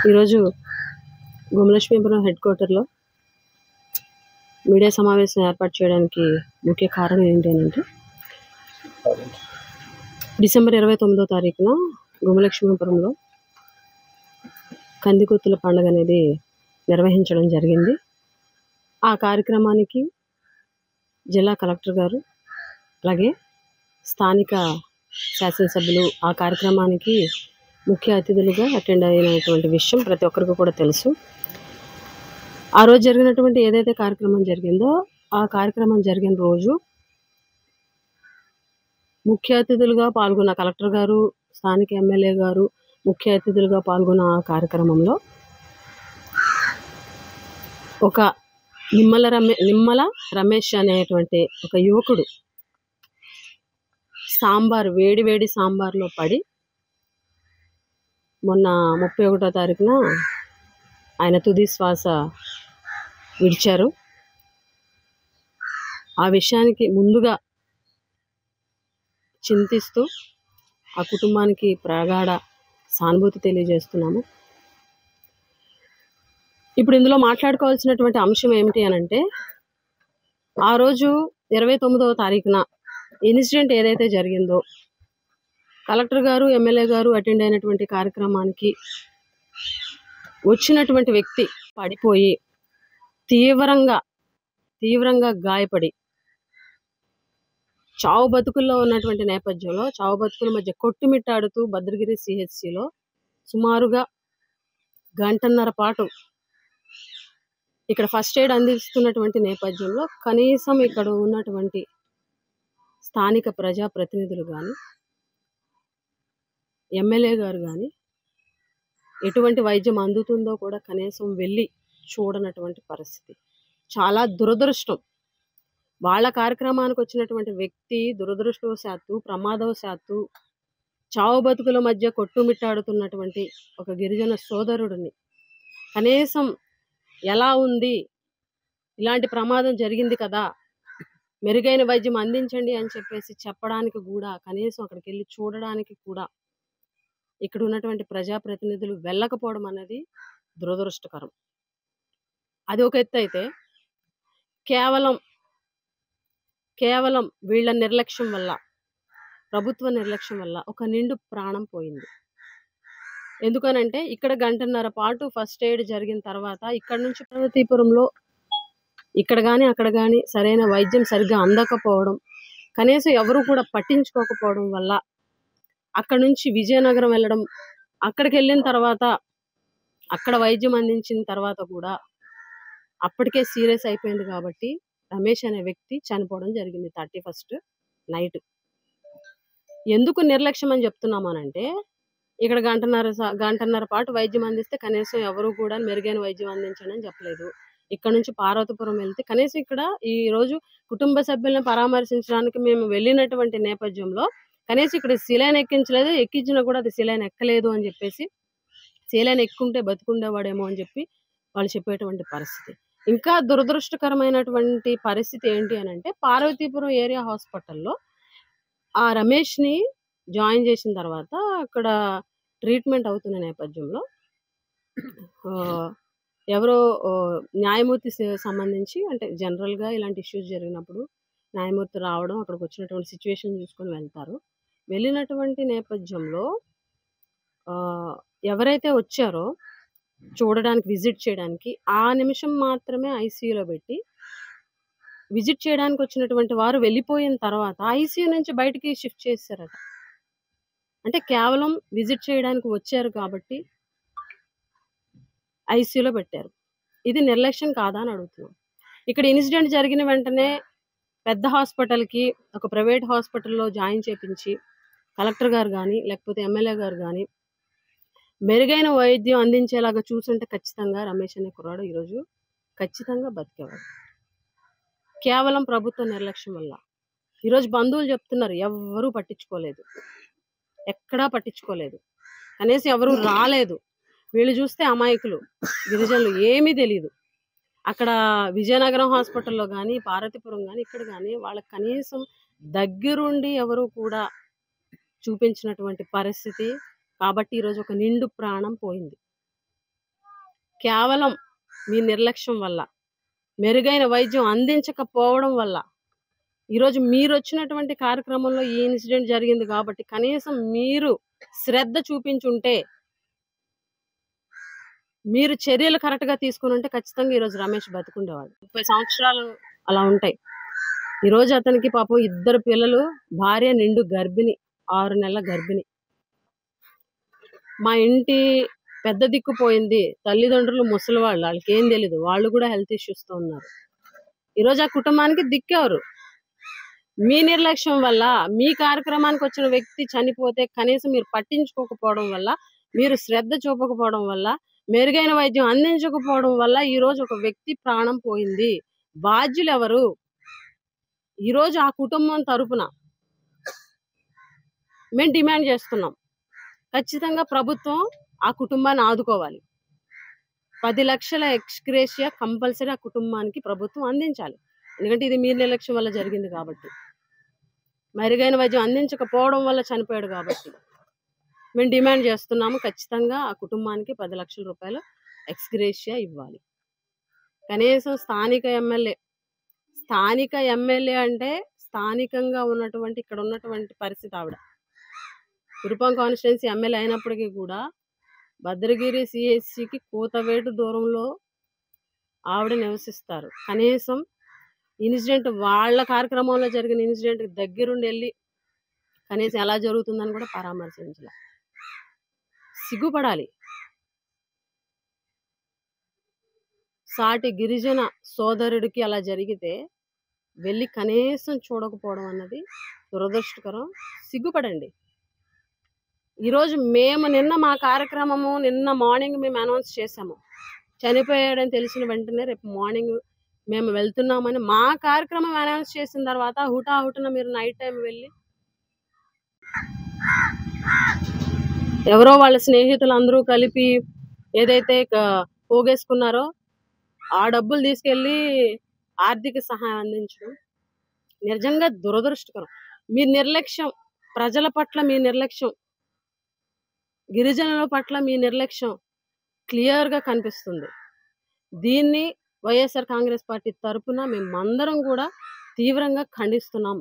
ఈరోజు గుమలక్ష్మీపురం హెడ్ క్వార్టర్లో మీడియా సమావేశం ఏర్పాటు చేయడానికి ముఖ్య కారణం ఏంటి అంటే డిసెంబర్ 29వ తారీఖున గుమలక్ష్మీపురంలో కందికొత్తుల పండుగ అనేది నిర్వహించడం జరిగింది. ఆ కార్యక్రమానికి జిల్లా కలెక్టర్ గారు అలాగే స్థానిక శాసనసభ్యులు ఆ కార్యక్రమానికి ముఖ్య అతిథులుగా అటెండ్ అయినటువంటి విషయం ప్రతి ఒక్కరికి కూడా తెలుసు. ఆ రోజు జరిగినటువంటి ఏదైతే కార్యక్రమం జరిగిందో ఆ కార్యక్రమం జరిగిన రోజు ముఖ్య అతిథులుగా పాల్గొన్న కలెక్టర్ గారు, స్థానిక ఎమ్మెల్యే గారు ముఖ్య అతిథులుగా పాల్గొన్న ఆ కార్యక్రమంలో ఒక నిమ్మల రమేష్ అనేటువంటి ఒక యువకుడు వేడి సాంబార్లో పడి మొన్న 31వ తారీఖున ఆయన తుది శ్వాస విడిచారు. ఆ విషయానికి ముందుగా చింతిస్తూ ఆ కుటుంబానికి ప్రగాఢ సానుభూతి తెలియజేస్తున్నాము. ఇప్పుడు ఇందులో మాట్లాడుకోవాల్సినటువంటి అంశం ఏమిటి అనంటే, ఆ రోజు 29వ తారీఖున ఇన్సిడెంట్ ఏదైతే జరిగిందో కలెక్టర్ గారు, ఎమ్మెల్యే గారు అటెండ్ అయినటువంటి కార్యక్రమానికి వచ్చినటువంటి వ్యక్తి పడిపోయి తీవ్రంగా గాయపడి చావు బతుకుల్లో ఉన్నటువంటి నేపథ్యంలో చావు బతుకుల మధ్య కొట్టుమిట్టాడుతూ భద్రగిరి సిహెచ్సిలో సుమారుగా గంటన్నర పాటు ఇక్కడ ఫస్ట్ ఎయిడ్ అందిస్తున్నటువంటి నేపథ్యంలో కనీసం ఇక్కడ ఉన్నటువంటి స్థానిక ప్రజాప్రతినిధులు కానీ, ఎమ్మెల్యే గారు కానీ ఎటువంటి వైద్యం అందుతుందో కూడా కనీసం వెళ్ళి చూడనటువంటి పరిస్థితి. చాలా దురదృష్టం. వాళ్ళ కార్యక్రమానికి వచ్చినటువంటి వ్యక్తి దురదృష్టవశాత్తు, ప్రమాదవశాత్తు చావు బతుకుల మధ్య కొట్టుమిట్టాడుతున్నటువంటి ఒక గిరిజన సోదరుడిని కనీసం ఎలా ఉంది, ఇలాంటి ప్రమాదం జరిగింది కదా, మెరుగైన వైద్యం అందించండి అని చెప్పేసి చెప్పడానికి కూడా, కనీసం అక్కడికి వెళ్ళి చూడడానికి కూడా ఇక్కడ ఉన్నటువంటి ప్రజాప్రతినిధులు వెళ్ళకపోవడం అనేది దురదృష్టకరం. అది ఒక ఎత్తు అయితే, కేవలం వీళ్ళ నిర్లక్ష్యం వల్ల, ప్రభుత్వ నిర్లక్ష్యం వల్ల ఒక నిండు ప్రాణం పోయింది. ఎందుకనంటే ఇక్కడ గంటన్నర పాటు ఫస్ట్ ఎయిడ్ జరిగిన తర్వాత ఇక్కడ నుంచి పార్వతీపురంలో ఇక్కడ కానీ అక్కడ కానీ సరైన వైద్యం సరిగ్గా అందకపోవడం, కనీసం ఎవరు కూడా పట్టించుకోకపోవడం వల్ల అక్కడ నుంచి విజయనగరం వెళ్ళడం, అక్కడికి వెళ్ళిన తర్వాత అక్కడ వైద్యం అందించిన తర్వాత కూడా అప్పటికే సీరియస్ అయిపోయింది కాబట్టి రమేష్ అనే వ్యక్తి చనిపోవడం జరిగింది 31st నైట్. ఎందుకు నిర్లక్ష్యం అని చెప్తున్నామనంటే, ఇక్కడ గంటన్నర పాటు వైద్యం అందిస్తే కనీసం ఎవరు కూడా మెరుగైన వైద్యం అందించండి అని చెప్పలేదు. ఇక్కడ నుంచి పార్వతీపురం వెళ్తే కనీసం ఇక్కడ ఈ రోజు కుటుంబ సభ్యులను పరామర్శించడానికి మేము వెళ్ళినటువంటి నేపథ్యంలో కనీసం ఇక్కడ సిలైన్ ఎక్కించలేదు, ఎక్కించినా కూడా అది సిలైన్ ఎక్కలేదు అని చెప్పేసి, సిలైన్ ఎక్కుంటే బతుకుండేవాడేమో అని చెప్పి వాళ్ళు చెప్పేటువంటి పరిస్థితి. ఇంకా దురదృష్టకరమైనటువంటి పరిస్థితి ఏంటి అని అంటే, పార్వతీపురం ఏరియా హాస్పిటల్లో ఆ రమేష్ని జాయిన్ చేసిన తర్వాత అక్కడ ట్రీట్మెంట్ అవుతున్న నేపథ్యంలో ఎవరో న్యాయమూర్తి సంబంధించి, అంటే జనరల్గా ఇలాంటి ఇష్యూస్ జరిగినప్పుడు న్యాయమూర్తి రావడం, అక్కడికి వచ్చినటువంటి సిచ్యువేషన్ చూసుకొని వెళ్తారు. వెళ్ళినటువంటి నేపథ్యంలో ఎవరైతే వచ్చారో చూడడానికి, విజిట్ చేయడానికి, ఆ నిమిషం మాత్రమే ఐసీయూలో పెట్టి విజిట్ చేయడానికి వచ్చినటువంటి వారు వెళ్ళిపోయిన తర్వాత ఐసీయూ నుంచి బయటికి షిఫ్ట్ చేశారట. అంటే కేవలం విజిట్ చేయడానికి వచ్చారు కాబట్టి ఐసీయూలో పెట్టారు. ఇది నిర్లక్ష్యం కాదా అని అడుగుతున్నాం. ఇక్కడ ఇన్సిడెంట్ జరిగిన వెంటనే పెద్ద హాస్పిటల్కి, ఒక ప్రైవేట్ హాస్పిటల్లో జాయిన్ చేపించి కలెక్టర్ గారు కానీ లేకపోతే ఎమ్మెల్యే గారు కానీ మెరుగైన వైద్యం అందించేలాగా చూసుంటే ఖచ్చితంగా రమేష్ అనే కుర్రాడు ఈరోజు ఖచ్చితంగా బతికేవాడు. కేవలం ప్రభుత్వ నిర్లక్ష్యం వల్ల ఈరోజు బంధువులు చెప్తున్నారు, ఎవ్వరూ పట్టించుకోలేదు, ఎక్కడా పట్టించుకోలేదు, కనీసం ఎవరూ రాలేదు. వీళ్ళు చూస్తే అమాయకులు, గిరిజనులు, ఏమీ తెలియదు. అక్కడ విజయనగరం హాస్పిటల్లో కానీ, పార్వతీపురం కానీ, ఇక్కడ కానీ వాళ్ళకి కనీసం దగ్గరుండి ఎవరు కూడా చూపించినటువంటి పరిస్థితి. కాబట్టి ఈరోజు ఒక నిండు ప్రాణం పోయింది. కేవలం మీ నిర్లక్ష్యం వల్ల, మెరుగైన వైద్యం అందించకపోవడం వల్ల ఈరోజు మీరు వచ్చినటువంటి కార్యక్రమంలో ఈ ఇన్సిడెంట్ జరిగింది కాబట్టి కనీసం మీరు శ్రద్ధ చూపించుంటే, మీరు చర్యలు కరెక్ట్గా తీసుకుని ఉంటే ఖచ్చితంగా ఈరోజు రమేష్ బతుకుండేవాడు. 30 సంవత్సరాలు అలా ఉంటాయి. ఈరోజు అతనికి పాపం 2 పిల్లలు, భార్య నిండు గర్భిణి, 6 నెలల గర్భిణి. మా ఇంటి పెద్ద దిక్కు పోయింది. తల్లిదండ్రులు ముసలివాళ్ళు, వాళ్ళకి ఏం తెలీదు, వాళ్ళు కూడా హెల్త్ ఇష్యూస్తో ఉన్నారు. ఈరోజు ఆ కుటుంబానికి దిక్కెవరు? మీ నిర్లక్ష్యం వల్ల, మీ కార్యక్రమానికి వచ్చిన వ్యక్తి చనిపోతే కనీసం మీరు పట్టించుకోకపోవడం వల్ల, మీరు శ్రద్ధ చూపకపోవడం వల్ల, మెరుగైన వైద్యం అందించకపోవడం వల్ల ఈరోజు ఒక వ్యక్తి ప్రాణం పోయింది. బాధ్యులు ఎవరు? ఈరోజు ఆ కుటుంబం తరపున మేము డిమాండ్ చేస్తున్నాం, ఖచ్చితంగా ప్రభుత్వం ఆ కుటుంబాన్ని ఆదుకోవాలి. 10 లక్షల ఎక్స్గ్రేషియా కంపల్సరీ ఆ కుటుంబానికి ప్రభుత్వం అందించాలి. ఎందుకంటే ఇది మీ నిర్లక్ష్యం వల్ల జరిగింది కాబట్టి, మెరుగైన వైద్యం అందించకపోవడం వల్ల చనిపోయాడు కాబట్టి మేము డిమాండ్ చేస్తున్నాము, ఖచ్చితంగా ఆ కుటుంబానికి 10 లక్షల రూపాయలు ఎక్స్గ్రేషియా ఇవ్వాలి. కనీసం స్థానిక ఎమ్మెల్యే అంటే స్థానికంగా ఉన్నటువంటి, ఇక్కడ ఉన్నటువంటి పరిస్థితి ఆవిడ కురుపాం కాన్స్టిట్యున్సీ ఎమ్మెల్యే అయినప్పటికీ కూడా భద్రగిరి సిఎస్సికి కూతవేటు దూరంలో ఆవిడ నివసిస్తారు. కనీసం ఇన్సిడెంట్, వాళ్ళ కార్యక్రమంలో జరిగిన ఇన్సిడెంట్ దగ్గరుండి వెళ్ళి కనీసం ఎలా జరుగుతుందని కూడా పరామర్శించాలి. సిగ్గుపడాలి. సాటి గిరిజన సోదరుడికి అలా జరిగితే వెళ్ళి కనీసం చూడకపోవడం అన్నది దురదృష్టకరం. సిగ్గుపడండి. ఈరోజు మేము మా కార్యక్రమము నిన్న మార్నింగ్ మేము అనౌన్స్ చేసాము, చనిపోయాడని తెలిసిన వెంటనే రేపు మార్నింగ్ మేము వెళ్తున్నామని మా కార్యక్రమం అనౌన్స్ చేసిన తర్వాత హుటాహుటిన మీరు నైట్ టైం వెళ్ళి ఎవరో వాళ్ళ స్నేహితులు అందరూ కలిపి ఏదైతే పోగేసుకున్నారో ఆ డబ్బులు తీసుకెళ్ళి ఆర్థిక సహాయం అందించడం నిజంగా దురదృష్టకరం. మీ నిర్లక్ష్యం, ప్రజల పట్ల మీ నిర్లక్ష్యం, గిరిజనుల పట్ల మీ నిర్లక్ష్యం క్లియర్గా కనిపిస్తుంది. దీన్ని వైఎస్ఆర్ కాంగ్రెస్ పార్టీ తరఫున మేమందరం కూడా తీవ్రంగా ఖండిస్తున్నాం.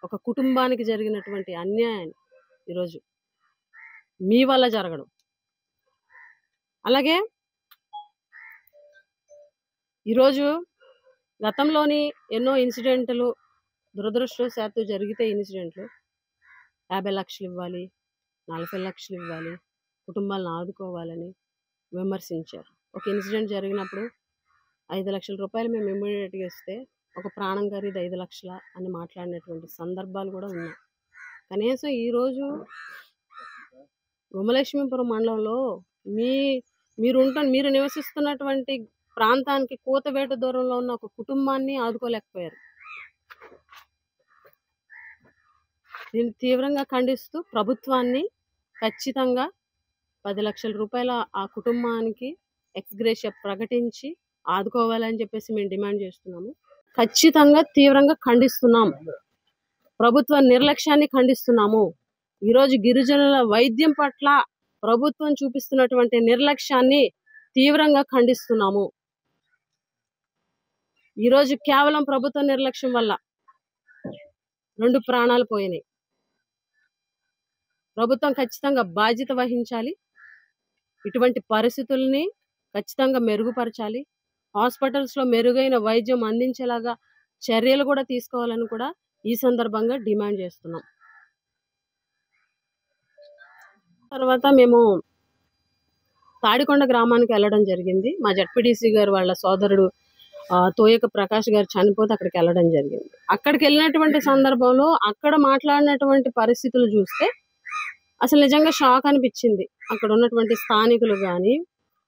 ఒక కుటుంబానికి జరిగినటువంటి అన్యాయాన్ని ఈరోజు మీ వల్ల జరగడం. అలాగే ఈరోజు గతంలోని ఎన్నో ఇన్సిడెంట్లు దురదృష్టవశాత్తు జరిగితే ఇన్సిడెంట్లు 50 లక్షలు ఇవ్వాలి, 40 లక్షలు ఇవ్వాలి, కుటుంబాలను ఆదుకోవాలని విమర్శించారు. ఒక ఇన్సిడెంట్ జరిగినప్పుడు 5 లక్షల రూపాయలు మేము ఇమ్మీడియట్గా ఇస్తే ఒక ప్రాణం ఖరీదు 5 లక్షల అని మాట్లాడినటువంటి సందర్భాలు కూడా ఉన్నాయి. కనీసం ఈరోజు గుమలక్ష్మీపురం మండలంలో మీరు నివసిస్తున్నటువంటి ప్రాంతానికి కూతవేటు దూరంలో ఉన్న ఒక కుటుంబాన్ని ఆదుకోలేకపోయారు. దీన్ని తీవ్రంగా ఖండిస్తూ ప్రభుత్వాన్ని ఖచ్చితంగా 10 లక్షల రూపాయల ఆ కుటుంబానికి ఎక్స్గ్రేషియా ప్రకటించి ఆదుకోవాలని చెప్పేసి మేము డిమాండ్ చేస్తున్నాము. ఖచ్చితంగా తీవ్రంగా ఖండిస్తున్నాం. ప్రభుత్వ నిర్లక్ష్యాన్ని ఖండిస్తున్నాము. ఈరోజు గిరిజనుల వైద్యం పట్ల ప్రభుత్వం చూపిస్తున్నటువంటి నిర్లక్ష్యాన్ని తీవ్రంగా ఖండిస్తున్నాము. ఈరోజు కేవలం ప్రభుత్వ నిర్లక్ష్యం వల్ల 2 ప్రాణాలు పోయినాయి. ప్రభుత్వం ఖచ్చితంగా బాధ్యత వహించాలి. ఇటువంటి పరిస్థితుల్ని ఖచ్చితంగా మెరుగుపరచాలి. హాస్పిటల్స్లో మెరుగైన వైద్యం అందించేలాగా చర్యలు కూడా తీసుకోవాలని కూడా ఈ సందర్భంగా డిమాండ్ చేస్తున్నాం. తర్వాత మేము తాడికొండ గ్రామానికి వెళ్ళడం జరిగింది. మా జడ్పీటీసీ గారు వాళ్ళ సోదరుడు తోయక ప్రకాష్ గారు చనిపోతే అక్కడికి వెళ్ళడం జరిగింది. అక్కడికి వెళ్ళినటువంటి సందర్భంలో అక్కడ మాట్లాడినటువంటి పరిస్థితులు చూస్తే అసలు నిజంగా షాక్ అనిపించింది. అక్కడ ఉన్నటువంటి స్థానికులు కానీ,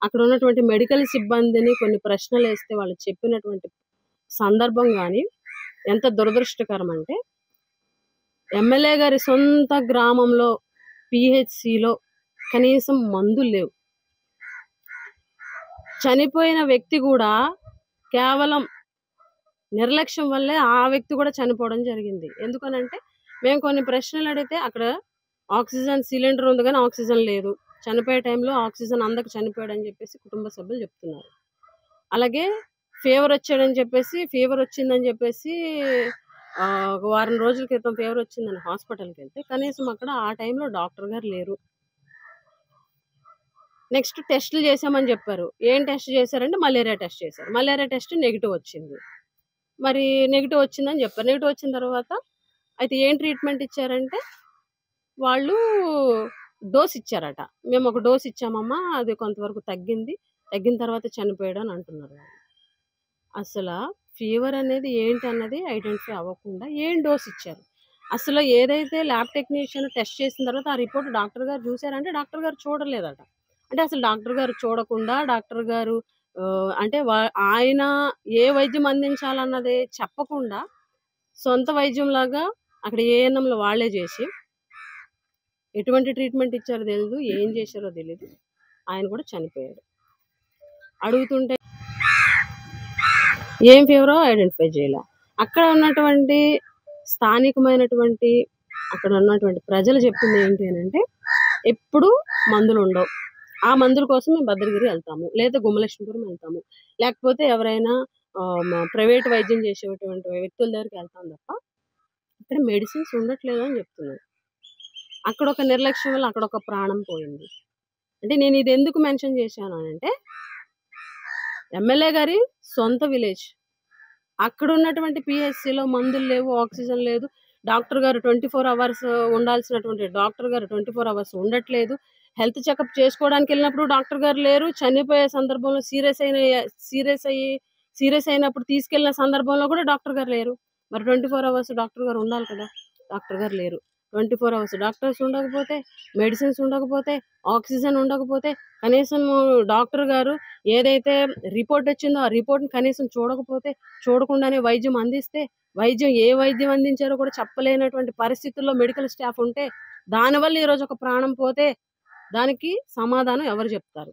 అక్కడ ఉన్నటువంటి మెడికల్ సిబ్బందిని కొన్ని ప్రశ్నలు వేస్తే వాళ్ళు చెప్పినటువంటి సందర్భం కానీ ఎంత దురదృష్టకరం అంటే, ఎమ్మెల్యే గారి సొంత గ్రామంలో పిహెచ్సిలో కనీసం మందులు లేవు. చనిపోయిన వ్యక్తి కూడా కేవలం నిర్లక్ష్యం వల్లే ఆ వ్యక్తి కూడా చనిపోవడం జరిగింది. ఎందుకనంటే మేము కొన్ని ప్రశ్నలు అడిగితే అక్కడ ఆక్సిజన్ సిలిండర్ ఉంది కానీ ఆక్సిజన్ లేదు, చనిపోయే టైంలో ఆక్సిజన్ అందక చనిపోయాడని చెప్పేసి కుటుంబ సభ్యులు చెప్తున్నారు. అలాగే ఫీవర్ వచ్చాడని చెప్పేసి, ఫీవర్ వచ్చిందని చెప్పేసి ఒక వారం రోజుల క్రితం ఫీవర్ వచ్చిందని హాస్పిటల్కి వెళ్తే కనీసం అక్కడ ఆ టైంలో డాక్టర్ గారు లేరు. నెక్స్ట్ టెస్టులు చేశామని చెప్పారు. ఏం టెస్ట్ చేశారంటే మలేరియా టెస్ట్ చేశారు. మలేరియా టెస్ట్ నెగిటివ్ వచ్చింది. మరి నెగిటివ్ వచ్చిందని చెప్పారు. నెగిటివ్ వచ్చిన తర్వాత అయితే ఏం ట్రీట్మెంట్ ఇచ్చారంటే వాళ్ళు డోస్ ఇచ్చారట. మేము ఒక డోస్ ఇచ్చామమ్మా, అది కొంతవరకు తగ్గింది, తగ్గిన తర్వాత చనిపోయాడు అని అంటున్నారు. అసలు ఫీవర్ అనేది ఏంటి అన్నది ఐడెంటిఫై అవ్వకుండా ఏం డోస్ ఇచ్చారు. అసలు ఏదైతే ల్యాబ్ టెక్నీషియన్ టెస్ట్ చేసిన తర్వాత ఆ రిపోర్ట్ డాక్టర్ గారు చూసారంటే డాక్టర్ గారు చూడలేదట. అంటే అసలు డాక్టర్ గారు చూడకుండా డాక్టర్ గారు అంటే ఆయన ఏ వైద్యం అందించాలన్నది చెప్పకుండా సొంత వైద్యంలాగా అక్కడ ఏఎన్ఎంలో వాళ్ళే చేసి ఎటువంటి ట్రీట్మెంట్ ఇచ్చారో తెలియదు, ఏం చేశారో తెలియదు, ఆయన కూడా చనిపోయాడు. అడుగుతుంటే ఏం ఫీవరో ఐడెంటిఫై చేయాల. అక్కడ ఉన్నటువంటి స్థానికమైనటువంటి అక్కడ ఉన్నటువంటి ప్రజలు చెప్పింది ఏంటి అని అంటే ఎప్పుడు మందులు ఉండవు, ఆ మందుల కోసం మేము భద్రగిరి వెళ్తాము, లేదా గుమ్మలక్ష్మీపురం వెళ్తాము, లేకపోతే ఎవరైనా ప్రైవేట్ వైద్యం చేసేటువంటి వ్యక్తుల దగ్గరికి వెళ్తాం తప్ప ఇక్కడ మెడిసిన్స్ ఉండట్లేదు అని చెప్తున్నారు. అక్కడ ఒక నిర్లక్ష్యం వల్ల అక్కడ ఒక ప్రాణం పోయింది. అంటే నేను ఇది ఎందుకు మెన్షన్ చేశాను అంటే ఎమ్మెల్యే గారి సొంత విలేజ్, అక్కడ ఉన్నటువంటి పిహెచ్సిలో మందులు లేవు, ఆక్సిజన్ లేదు, డాక్టర్ గారు 24 అవర్స్ ఉండాల్సినటువంటి డాక్టర్ గారు 24 అవర్స్ ఉండట్లేదు, హెల్త్ చెకప్ చేసుకోవడానికి వెళ్ళినప్పుడు డాక్టర్ గారు లేరు, చనిపోయే సందర్భంలో సీరియస్ అయినప్పుడు తీసుకెళ్లిన సందర్భంలో కూడా డాక్టర్ గారు లేరు. మరి 24 అవర్స్ డాక్టర్ గారు ఉండాలి కదా, డాక్టర్ గారు లేరు. 24 అవర్స్ డాక్టర్స్ ఉండకపోతే, మెడిసిన్స్ ఉండకపోతే, ఆక్సిజన్ ఉండకపోతే, కనీసం డాక్టర్ గారు ఏదైతే రిపోర్ట్ వచ్చిందో ఆ రిపోర్ట్ని కనీసం చూడకుండానే వైద్యం అందిస్తే, ఏ వైద్యం అందించారో కూడా చెప్పలేనటువంటి పరిస్థితుల్లో మెడికల్ స్టాఫ్ ఉంటే, దానివల్ల ఈరోజు ఒక ప్రాణం పోతే దానికి సమాధానం ఎవరు చెప్తారు?